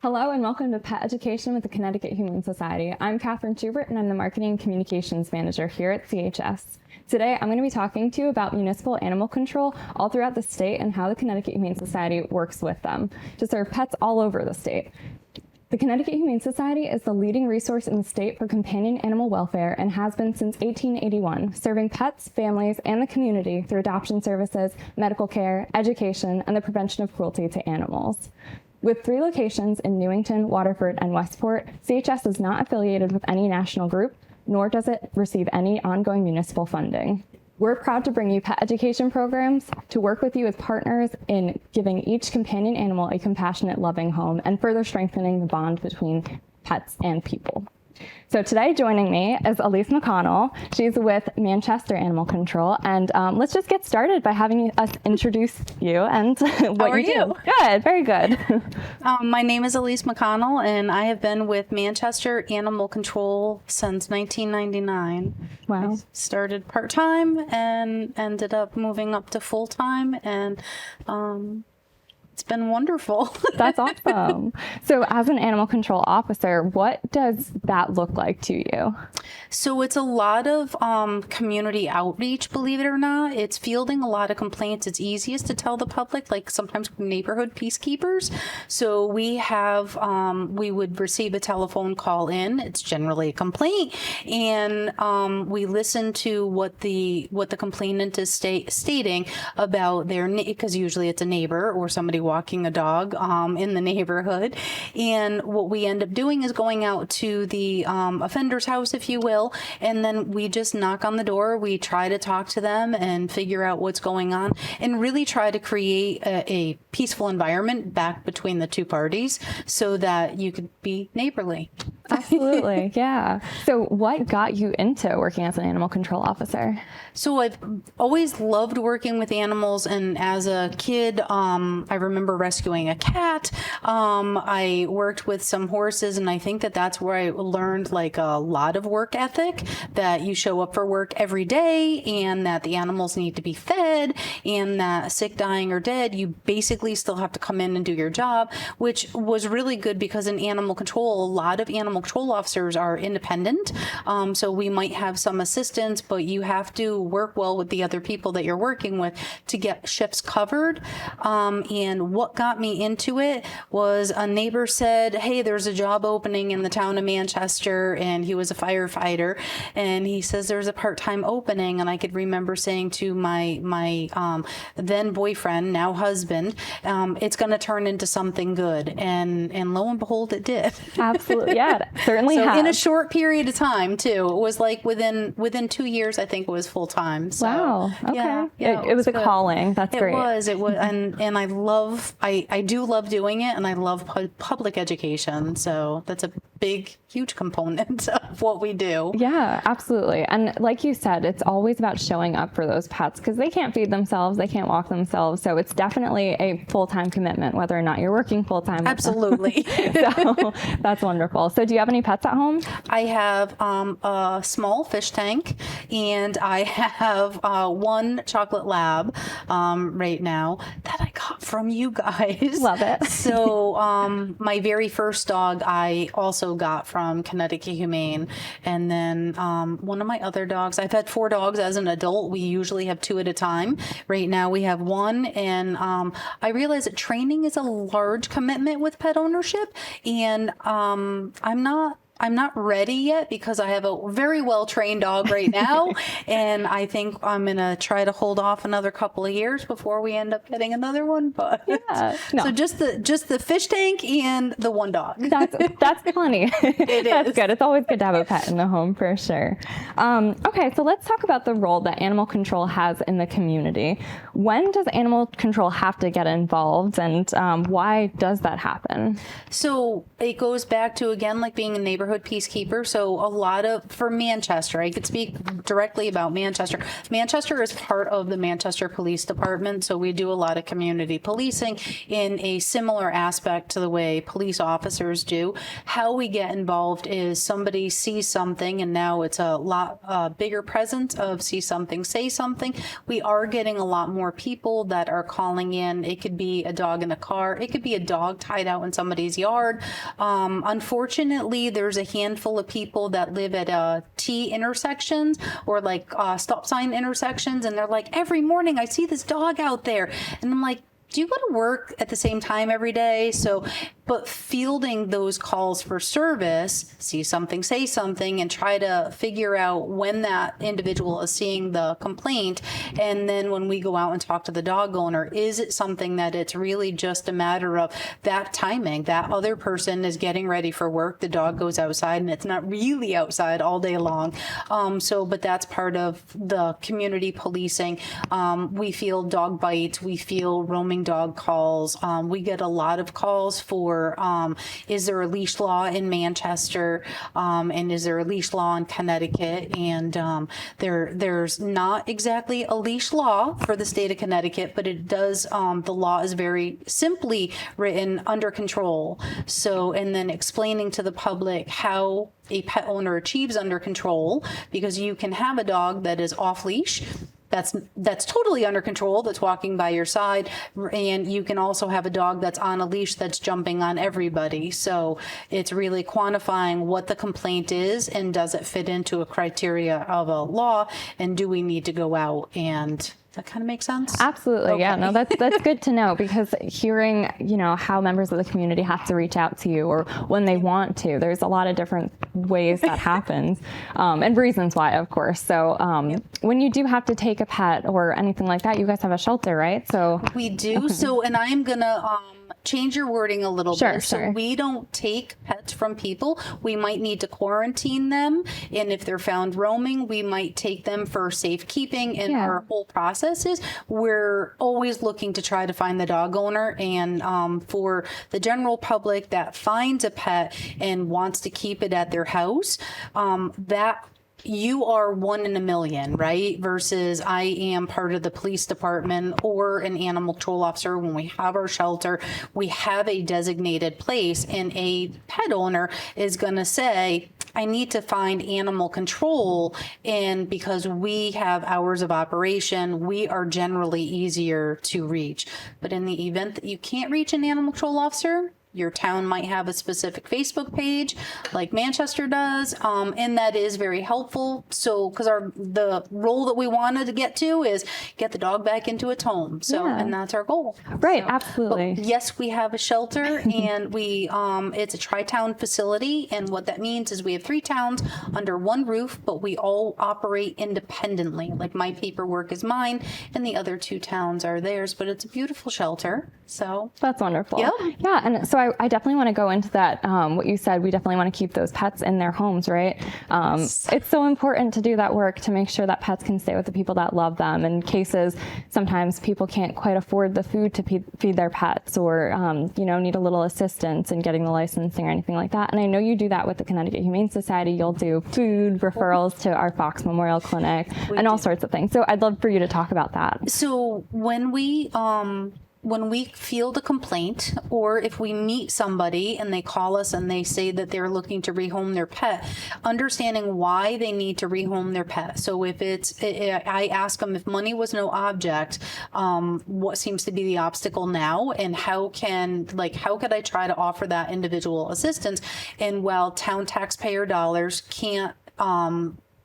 Hello and welcome to Pet Education with the Connecticut Humane Society. I'm Catherine Schubert and I'm the Marketing and Communications Manager here at CHS. Today I'm going to be talking to you about municipal animal control all throughout the state and how the Connecticut Humane Society works with them to serve pets all over the state. The Connecticut Humane Society is the leading resource in the state for companion animal welfare and has been since 1881, serving pets, families, and the community through adoption services, medical care, education, and the prevention of cruelty to animals. With 3 locations in Newington, Waterford, and Westport, CHS is not affiliated with any national group, nor does it receive any ongoing municipal funding. We're proud to bring you pet education programs to work with you as partners in giving each companion animal a compassionate, loving home and further strengthening the bond between pets and people. So today joining me is Elise McConnell. She's with Manchester Animal Control. And let's just get started by having us introduce you and what you do. Good, very good. My name is Elise McConnell, and I have been with Manchester Animal Control since 1999. Wow. I started part-time and ended up moving up to full-time, and it's been wonderful. That's awesome. So as an animal control officer, what does that look like to you? So it's a lot of community outreach, believe it or not. It's fielding a lot of complaints. It's easiest to tell the public, like sometimes neighborhood peacekeepers. So we would receive a telephone call in. It's generally a complaint. And we listen to what the complainant is stating about because usually it's a neighbor or somebody walking a dog in the neighborhood. And what we end up doing is going out to the offender's house, if you will, and then we just knock on the door. We try to talk to them and figure out what's going on and really try to create a peaceful environment back between the two parties so that you could be neighborly. Absolutely, yeah. So what got you into working as an animal control officer? So I've always loved working with animals, and as a kid, I remember rescuing a cat. I worked with some horses, and I think that's where I learned like a lot of work ethic, that you show up for work every day and that the animals need to be fed, and that sick, dying, or dead, you basically still have to come in and do your job, which was really good because in animal control, a lot of animal control officers are independent. So we might have some assistance, but you have to work well with the other people that you're working with to get shifts covered. And what got me into it was a neighbor said, hey, there's a job opening in the town of Manchester, and he was a firefighter, and he says there's a part-time opening. And I could remember saying to my then boyfriend, now husband, it's going to turn into something good. And lo and behold, it did. Absolutely, yeah, certainly so has. In a short period of time, too. It was like within 2 years, I think it was full-time. So, wow, okay. Yeah, it was a good. calling. That's great. It was, and I do love doing it, and I love public education. So that's a huge component of what we do. Yeah, absolutely. And like you said, it's always about showing up for those pets because they can't feed themselves, they can't walk themselves. So it's definitely a full-time commitment, whether or not you're working full-time. Absolutely. So that's wonderful. So do you have any pets at home? I have a small fish tank, and I have one chocolate lab right now that I got from you guys. Love it. So my very first dog I also got from Connecticut Humane, and then one of my other dogs, I've had 4 dogs as an adult. We usually have 2 at a time. Right now we have 1, and I realize that training is a large commitment with pet ownership, and I'm not ready yet because I have a very well-trained dog right now, and I think I'm going to try to hold off another couple of years before we end up getting another one. But yeah, no. So just the fish tank and the 1 dog. That's plenty. That's good. It's always good to have a pet in the home for sure. Okay, so let's talk about the role that animal control has in the community. When does animal control have to get involved, and why does that happen? So it goes back to, again, like being a neighborhood neighborhood peacekeeper. So a lot for Manchester, I could speak directly about Manchester. Manchester is part of the Manchester Police Department. So we do a lot of community policing in a similar aspect to the way police officers do. How we get involved is somebody sees something, and now it's a lot bigger presence of see something, say something. We are getting a lot more people that are calling in. It could be a dog in a car. It could be a dog tied out in somebody's yard. Unfortunately, there's a handful of people that live at T intersections or like stop sign intersections, and they're like, every morning I see this dog out there. And I'm like, do you go to work at the same time every day? So, but fielding those calls for service, see something, say something, and try to figure out when that individual is seeing the complaint. And then when we go out and talk to the dog owner, is it something that it's really just a matter of that timing? That other person is getting ready for work, the dog goes outside, and it's not really outside all day long. But that's part of the community policing. We field dog bites, we field roaming dog calls. We get a lot of calls for is there a leash law in Manchester, and is there a leash law in Connecticut? And there's not exactly a leash law for the state of Connecticut, but it does, the law is very simply written, under control. So, and then explaining to the public how a pet owner achieves under control, because you can have a dog that is off leash, that's totally under control, that's walking by your side, and you can also have a dog that's on a leash that's jumping on everybody. So it's really quantifying what the complaint is, and does it fit into a criteria of a law, and do we need to go out? And that kind of makes sense? Absolutely. Okay. Yeah, no, that's good to know, because hearing, how members of the community have to reach out to you or when they want to, there's a lot of different ways that happens, and reasons why, of course. So when you do have to take a pet or anything like that, you guys have a shelter, right? So we do. Okay. So, and I am going to change your wording a little bit. So we don't take pets from people. We might need to quarantine them. And if they're found roaming, we might take them for safekeeping. And our whole process is we're always looking to try to find the dog owner. And for the general public that finds a pet and wants to keep it at their house, that you are 1 in a million, right? Versus I am part of the police department or an animal control officer. When we have our shelter, we have a designated place, and a pet owner is going to say, I need to find animal control. And because we have hours of operation, we are generally easier to reach. But in the event that you can't reach an animal control officer, your town might have a specific Facebook page like Manchester does, and that is very helpful. So, because the role that we wanted to get to is get the dog back into its home. So, and that's our goal. Right, so, absolutely. Yes, we have a shelter, and we it's a tri-town facility, and what that means is we have 3 towns under one roof, but we all operate independently. Like my paperwork is mine, and the other 2 towns are theirs. But it's a beautiful shelter. So that's wonderful. Yep. Yeah, and so I definitely want to go into that. What you said, we definitely want to keep those pets in their homes, right? It's so important to do that work to make sure that pets can stay with the people that love them. In cases, sometimes people can't quite afford the food to feed their pets, or need a little assistance in getting the licensing or anything like that. And I know you do that with the Connecticut Humane Society. You'll do food referrals to our Fox Memorial Clinic and all sorts of things. So I'd love for you to talk about that. So when we field a complaint, or if we meet somebody and they call us and they say that they're looking to rehome their pet, understanding why they need to rehome their pet. So if I ask them, if money was no object, what seems to be the obstacle now, and how could I try to offer that individual assistance? And while town taxpayer dollars can't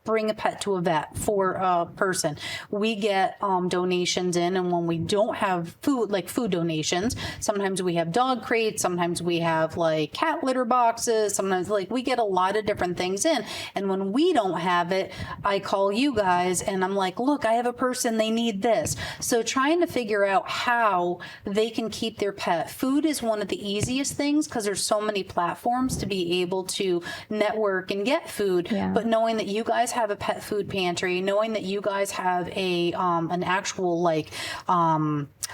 bring a pet to a vet for a person, we get donations in, and when we don't have food, like food donations, sometimes we have dog crates, sometimes we have like cat litter boxes, sometimes we get a lot of different things in. And when we don't have it, I call you guys and I'm like, look, I have a person, they need this. So trying to figure out how they can keep their pet. Food is one of the easiest things, because there's so many platforms to be able to network and get food. But knowing that you guys have a pet food pantry, knowing that you guys have an actual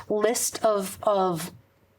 list of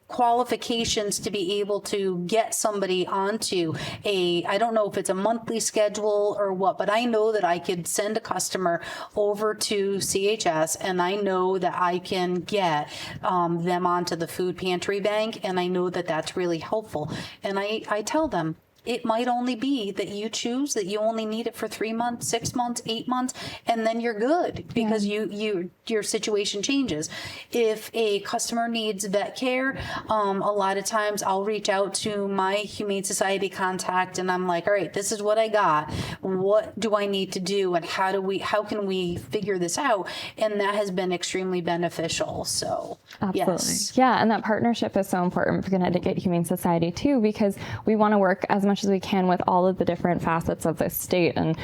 qualifications to be able to get somebody onto I don't know if it's a monthly schedule or what, but I know that I could send a customer over to CHS, and I know that I can get them onto the food pantry bank, and I know that that's really helpful. And I tell them, it might only be that you choose that you only need it for 3 months, 6 months, 8 months, and then you're good because your situation changes. If a customer needs vet care, a lot of times I'll reach out to my Humane Society contact, and I'm like, all right, this is what I got. What do I need to do, and how can we figure this out? And that has been extremely beneficial. So, absolutely. Yes. Yeah, and that partnership is so important for Connecticut Humane Society too, because we want to work as much as we can with all of the different facets of this state. And,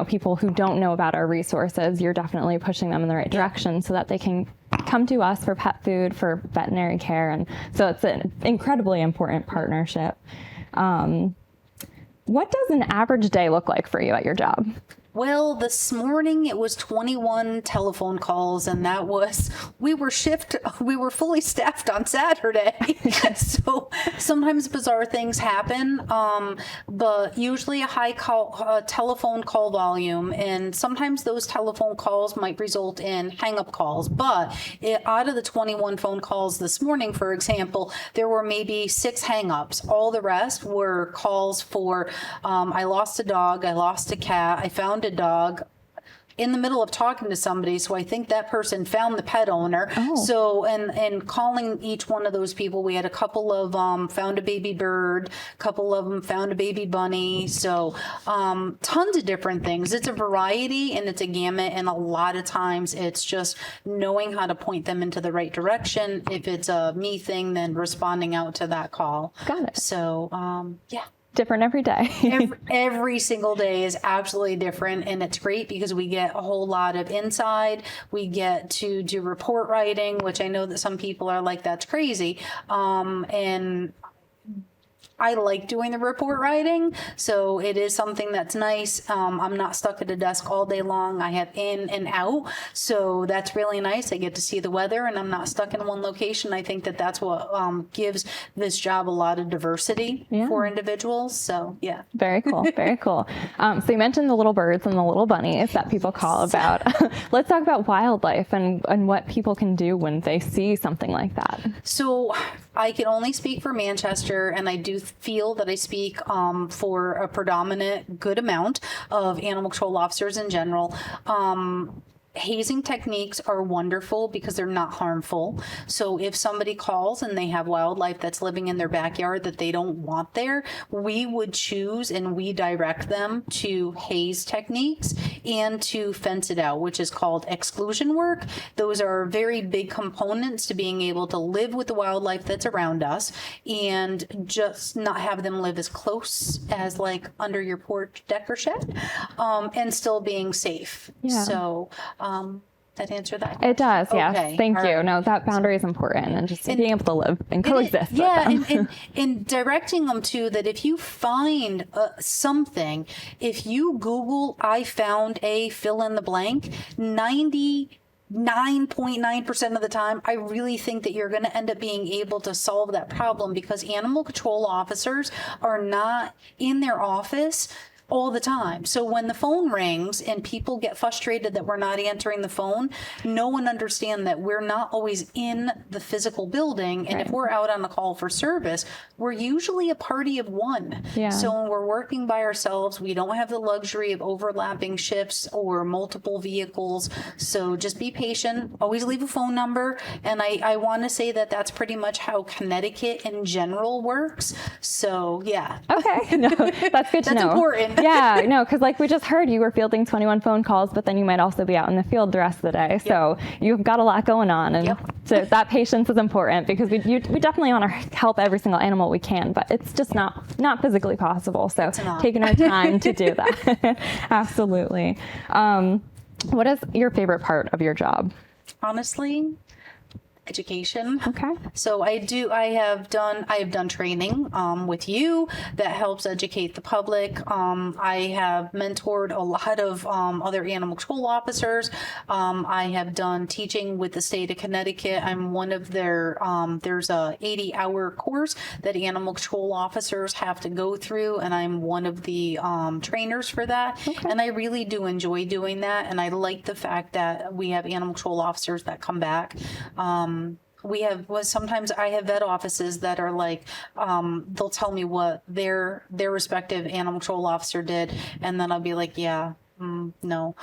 people who don't know about our resources, you're definitely pushing them in the right direction so that they can come to us for pet food, for veterinary care. And so it's an incredibly important partnership. What does an average day look like for you at your job? Well, this morning it was 21 telephone calls, and we were fully staffed on Saturday. So sometimes bizarre things happen, but usually a high telephone call volume, and sometimes those telephone calls might result in hang-up calls. But out of the 21 phone calls this morning, for example, there were maybe 6 hang-ups. All the rest were calls for, I lost a dog, I lost a cat, I found a dog in the middle of talking to somebody. So I think that person found the pet owner. Oh. So, and calling each one of those people, we had a couple of found a baby bird, a couple of them found a baby bunny. So tons of different things. It's a variety and it's a gamut. And a lot of times it's just knowing how to point them into the right direction. If it's a me thing, then responding out to that call. Got it. So, yeah. Different every day. every single day is absolutely different, and it's great because we get a whole lot of insight. We get to do report writing, which I know that some people are like, that's crazy. And I like doing the report writing, so it is something that's nice. I'm not stuck at a desk all day long. I have in and out, so that's really nice. I get to see the weather, and I'm not stuck in one location. I think that that's what gives this job a lot of diversity for individuals. So, yeah. Very cool. Very cool. So you mentioned the little birds and the little bunnies that people call about. Let's talk about wildlife and what people can do when they see something like that. So I can only speak for Manchester, and I do feel that I speak for a predominant good amount of animal control officers in general. Hazing techniques are wonderful because they're not harmful. So if somebody calls and they have wildlife that's living in their backyard that they don't want there, we would choose and we direct them to haze techniques and to fence it out, which is called exclusion work. Those are very big components to being able to live with the wildlife that's around us and just not have them live as close as like under your porch, deck, or shed, and still being safe. Yeah. So, that answer that? It does, yes. Okay. Thank you. Right. No, that boundary is important, and just being able to live and coexist with them. and directing them to that. If you find something, if you Google, I found a fill in the blank, 99.9% of the time, I really think that you're going to end up being able to solve that problem because animal control officers are not in their office all the time. So when the phone rings and people get frustrated that we're not answering the phone, no one understands that we're not always in the physical building. And if we're out on a call for service, we're usually a party of one. Yeah. So when we're working by ourselves, we don't have the luxury of overlapping shifts or multiple vehicles. So just be patient, always leave a phone number. And I want to say that that's pretty much how Connecticut in general works. So yeah. Okay. No, that's good to know. That's important. Yeah, no, because like we just heard, you were fielding 21 phone calls, but then you might also be out in the field the rest of the day. Yep. So you've got a lot going on. And so that patience is important because we definitely want to help every single animal we can, but it's just not physically possible. So taking our time to do that. Absolutely. What is your favorite part of your job? Honestly, education. Okay. So I have done training with you that helps educate the public. I have mentored a lot of other animal control officers. I have done teaching with the state of Connecticut. I'm one of their, there's a 80-hour course that animal control officers have to go through, and I'm one of the trainers for that. Okay. And I really do enjoy doing that, and I like the fact that we have animal control officers that come back. Sometimes I have vet offices that are like, they'll tell me what their respective animal control officer did, and then I'll be like, yeah, no.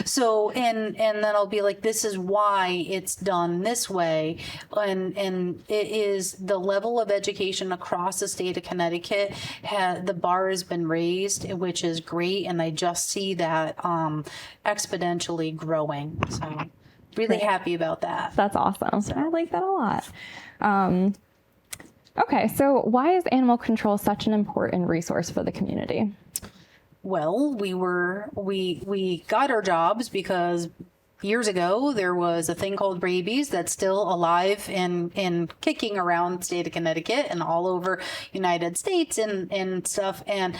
So, and then I'll be like, this is why it's done this way. And it is the level of education across the state of Connecticut, the bar has been raised, which is great. And I just see that, exponentially growing. So really happy about that. That's awesome. I like that a lot. Okay, so why is animal control such an important resource for the community? Well, we got our jobs because years ago there was a thing called rabies that's still alive and kicking around the state of Connecticut and all over United States and stuff. And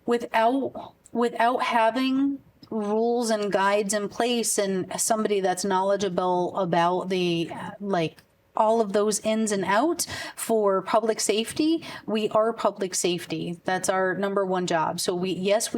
without having rules and guides in place and somebody that's knowledgeable about the all of those ins and outs for public safety, we are public safety. That's our number one job. So we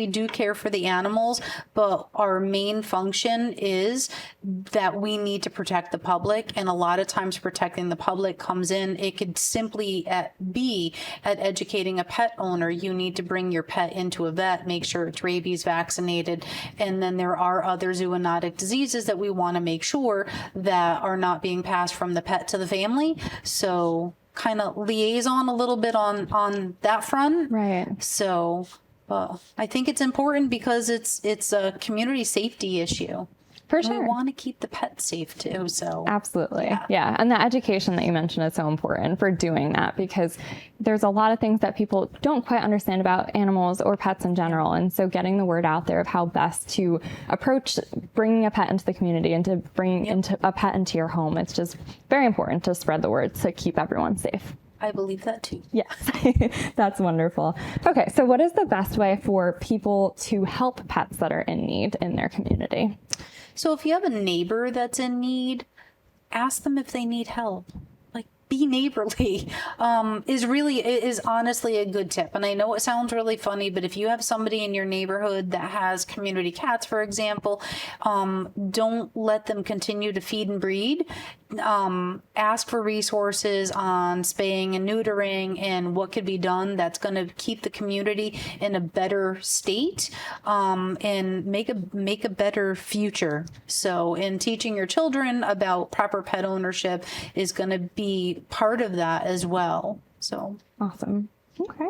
do care for the animals, but our main function is that we need to protect the public. And a lot of times protecting the public comes in, it could simply be at educating a pet owner. You need to bring your pet into a vet, make sure it's rabies vaccinated. And then there are other zoonotic diseases that we want to make sure that are not being passed from the pet to the family. So kind of liaison a little bit on that front. Right. So I think it's important because it's a community safety issue. For sure. We want to keep the pets safe too. So absolutely. Yeah. And the education that you mentioned is so important for doing that, because there's a lot of things that people don't quite understand about animals or pets in general. And so getting the word out there of how best to approach bringing a pet into the community and to bring into a pet into your home, it's just very important to spread the word to keep everyone safe. I believe that too. Yes, that's wonderful. Okay, so what is the best way for people to help pets that are in need in their community? So if you have a neighbor that's in need, ask them if they need help. Like, be neighborly is honestly a good tip. And I know it sounds really funny, but if you have somebody in your neighborhood that has community cats, for example, don't let them continue to feed and breed. Ask for resources on spaying and neutering and what could be done that's going to keep the community in a better state, and make a better future. So in teaching your children about proper pet ownership is going to be part of that as well. So awesome. Okay.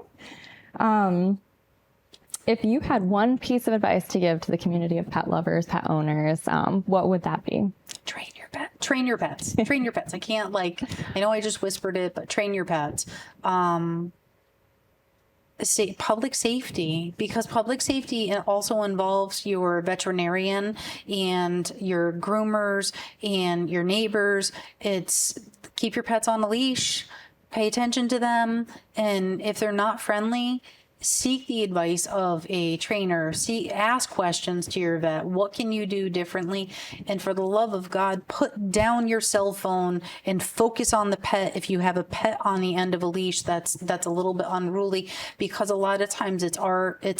If you had one piece of advice to give to the community of pet lovers, pet owners, what would that be? Train your pets. Train your pets. I know I just whispered it, but train your pets. Public safety, because public safety also involves your veterinarian and your groomers and your neighbors. It's keep your pets on a leash, pay attention to them, and if they're not friendly, seek the advice of a trainer. Ask questions to your vet. What can you do differently? And for the love of God, put down your cell phone and focus on the pet. If you have a pet on the end of a leash that's a little bit unruly, because a lot of times it's our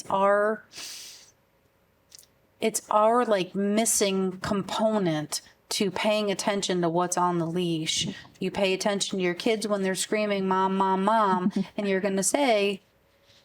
like missing component to paying attention to what's on the leash. You pay attention to your kids when they're screaming, "Mom, mom, mom," and you're going to say,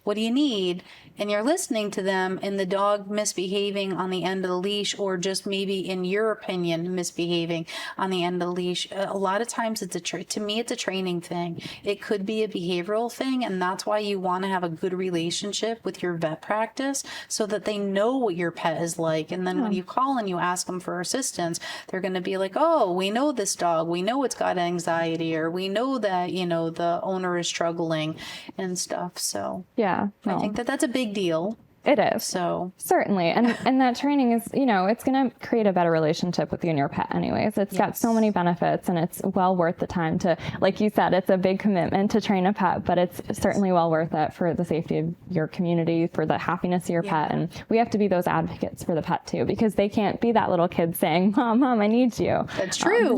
"What do you need?" And you're listening to them, and the dog misbehaving on the end of the leash, or just maybe in your opinion misbehaving on the end of the leash. A lot of times it's to me it's a training thing. It could be a behavioral thing, and that's why you want to have a good relationship with your vet practice so that they know what your pet is like. And then when you call and you ask them for assistance, they're going to be like, "Oh, we know this dog. We know it's got anxiety, or we know that, the owner is struggling," and stuff. So yeah, I think that's a big deal. It is. So certainly. And that training is, it's going to create a better relationship with you and your pet anyways. It's got so many benefits, and it's well worth the time to, like you said, it's a big commitment to train a pet, but it's certainly well worth it for the safety of your community, for the happiness of your pet. And we have to be those advocates for the pet too, because they can't be that little kid saying, Mom, I need you. That's true.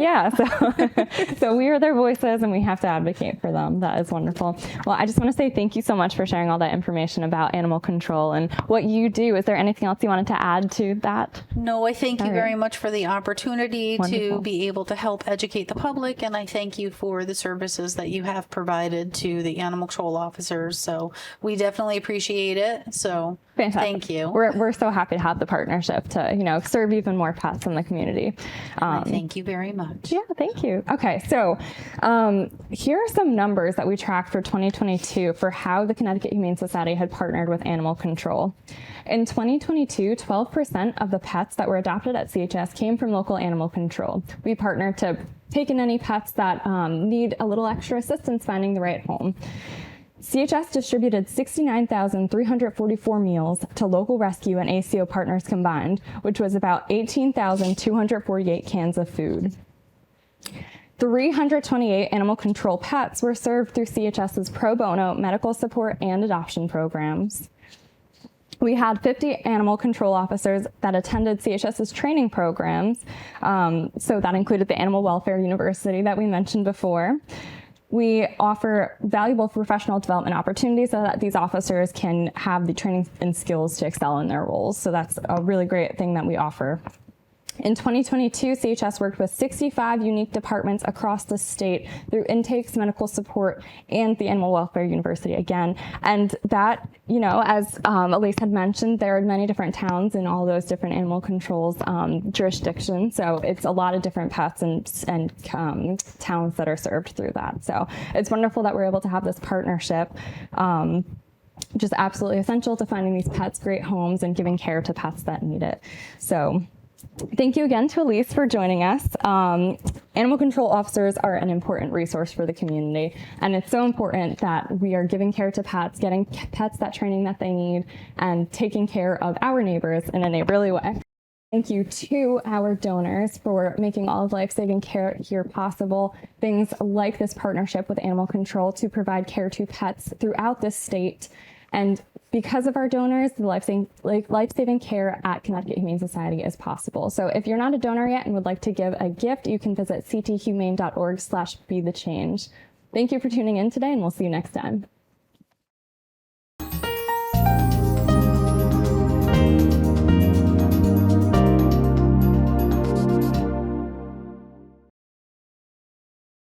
So we are their voices, and we have to advocate for them. That is wonderful. Well, I just want to say thank you so much for sharing all that information about animal control and what you do. Is there anything else you wanted to add to that? No, I thank you very much for the opportunity Wonderful. to be able to help educate the public, and I thank you for the services that you have provided to the animal control officers. So we definitely appreciate it. So Fantastic. Thank you. We're so happy to have the partnership to, serve even more pets in the community. Thank you very much. Yeah, thank you. Okay, so here are some numbers that we tracked for 2022 for how the Connecticut Humane Society had partnered with animal control. In 2022, 12% of the pets that were adopted at CHS came from local animal control. We partnered to take in any pets that need a little extra assistance finding the right home. CHS distributed 69,344 meals to local rescue and ACO partners combined, which was about 18,248 cans of food. 328 animal control pets were served through CHS's pro bono medical support and adoption programs. We had 50 animal control officers that attended CHS's training programs. So that included the Animal Welfare University that we mentioned before. We offer valuable professional development opportunities so that these officers can have the training and skills to excel in their roles. So that's a really great thing that we offer. In 2022, CHS worked with 65 unique departments across the state through intakes, medical support, and the Animal Welfare University again. And that, as Elise had mentioned, there are many different towns in all those different animal controls jurisdictions. So it's a lot of different pets and towns that are served through that. So it's wonderful that we're able to have this partnership. Just absolutely essential to finding these pets great homes and giving care to pets that need it. So thank you again to Elise for joining us. Animal control officers are an important resource for the community, and it's so important that we are giving care to pets, getting pets that training that they need, and taking care of our neighbors in a neighborly way. Thank you to our donors for making all of life-saving care here possible. Things like this partnership with Animal Control to provide care to pets throughout this state. And because of our donors, the life-saving care at Connecticut Humane Society is possible. So if you're not a donor yet and would like to give a gift, you can visit cthumane.org/bethechange. Thank you for tuning in today, and we'll see you next time.